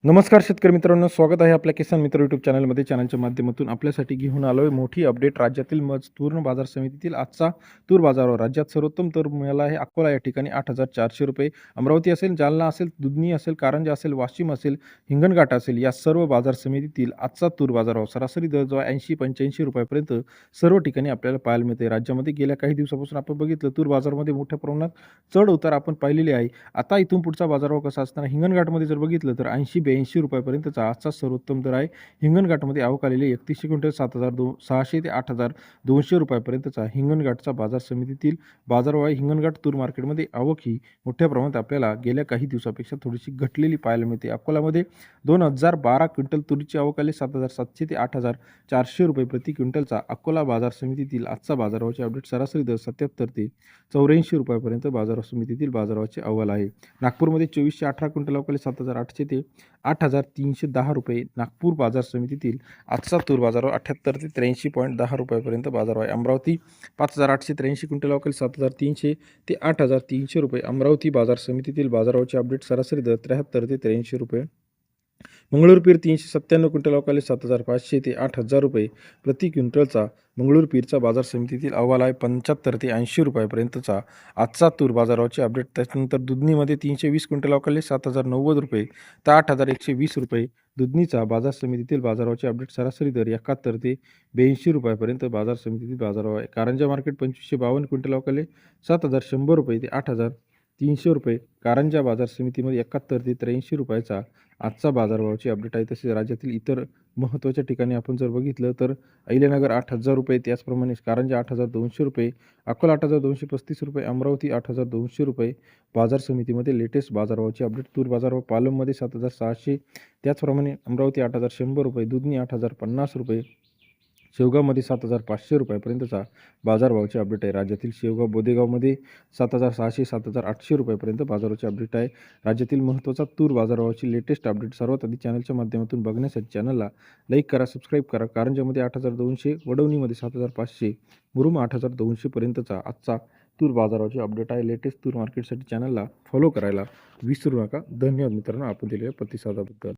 नमस्कार शेतकरी मित्रांनो, स्वागत आहे आपल्या किसान मित्र यूट्यूब चॅनलमध्ये. चॅनलच्या माध्यमातून आपल्यासाठी घेऊन आलो आहे मोठी अपडेट. राज्यातील तूर बाजार समितीतील आजचा तूर बाजारावर. राज्यात सर्वोत्तम तूर मिळाला आहे अकोला या ठिकाणी 8,400 रुपये. अमरावती असेल, जालना असेल, दुधनी असेल, कारंजा असेल, वाशिम असेल, हिंगणघाट असेल, या सर्व बाजार समितीतील आजचा तूर बाजारावर सरासरी दर जो आहे 80-85 रुपयापर्यंत सर्व ठिकाणी आपल्याला पाहायला मिळते. राज्यामध्ये गेल्या काही दिवसापासून आपण बघितलं तूर बाजारामध्ये मोठ्या प्रमाणात चढ उतार आपण पाहिलेले आहे. आता इथून पुढचा बाजारभाव कसा असताना हिंगणघाटमध्ये जर बघितलं तर 80-82 रुपयापर्यंतचा आजचा सर्वोत्तम दर आहे. हिंगणघाटमध्ये आवक आलेली 3100 क्विंटल 7,600 ते 8,200 रुपयापर्यंतचा हिंगणघाटचा बाजार समितीतील बाजारभाव आहे. हिंगणघाट तूर मार्केटमध्ये आवक ही मोठ्या प्रमाणात आपल्याला गेल्या काही दिवसापेक्षा थोडीशी घटलेली पाहायला मिळते. अकोल्यामध्ये 2012 क्विंटल तुरीची आवक आली 7,700 ते 8,400 रुपये प्रति क्विंटलचा अकोला बाजार समितीतील आजचा बाजारभावाचे अपडेट. सरासरी दर 77 ते 84 रुपयापर्यंत बाजार समितीतील बाजारभावाचे अहवाल आहे. नागपूरमध्ये 2418 क्विंटल आवक आली 7,800 ते 8,310 रुपये. नागपूर बाजार समितीतील आजचा तूर बाजारभाव 78 ते 83.10 रुपयापर्यंत बाजारभाव आहे. अमरावती 5,883 क्विंटल आवक आली 7,300 ते 8,300 रुपये. अमरावती बाजार समितीतील बाजारभावाचे अपडेट. सरासरी दर 73 ते 83 रुपये. मंगळूर पीर 397 क्विंटल आवक आली 7,500 ते 8,000 रुपये प्रति क्विंटलचा मंगळूर पीरचा बाजार समितीतील अहवाल आहे. 75 ते 80 रुपयापर्यंतचा आजचा तूर बाजाराचे अपडेट. त्याच्यानंतर दुधनीमध्ये 320 क्विंटल आवक आली 7,090 रुपये तर 8,120 रुपये. दुधनीचा बाजार समितीतील बाजाराचे अपडेट. सरासरी दर 71 ते 82 रुपयापर्यंत बाजार समितीतील बाजारभाव आहे. कारंजा मार्केट 2552 क्विंटल आवक आली 7,100 रुपये ते 8,300 रुपये. कारंजा बाजार समितीमध्ये 71 ते 83 रुपयाचा आजचा बाजारभावाची अपडेट आहे. तसेच राज्यातील इतर महत्त्वाच्या ठिकाणी आपण जर बघितलं तर अहिल्यानगर 8,000 रुपये, त्याचप्रमाणे कारंजा 8,200 रुपये, अकोला 8,235 रुपये, अमरावती 8,200 रुपये. बाजार समितीमध्ये लेटेस्ट बाजारभावाची अपडेट. तूर बाजारभाव पालममध्ये 7,600, त्याचप्रमाणे अमरावती 8,100 रुपये, दुधनी 8,050 रुपये, शेवगावमध्ये 7,500 रुपयापर्यंतचा बाजारभावाचे अपडेट आहे. राज्यातील शेवगाव बोदेगावमध्ये 7,600 7,800 रुपयापर्यंत बाजाराचे अपडेट आहे. राज्यातील महत्त्वाचा तूर बाजारभावाची लेटेस्ट अपडेट सर्वात आधी चॅनलच्या माध्यमातून बघण्यासाठी चॅनलला लाईक करा, सबस्क्राईब करा. कारंजामध्ये 8,200, वडवणीमध्ये 7,500, मुरुम 8,200 पर्यंतचा आजचा तूर बाजाराचे अपडेट आहे. लेटेस्ट तूर मार्केटसाठी चॅनलला फॉलो करायला विसरू नका. धन्यवाद मित्रांनो, आपण दिलेल्या प्रतिसादाबद्दल.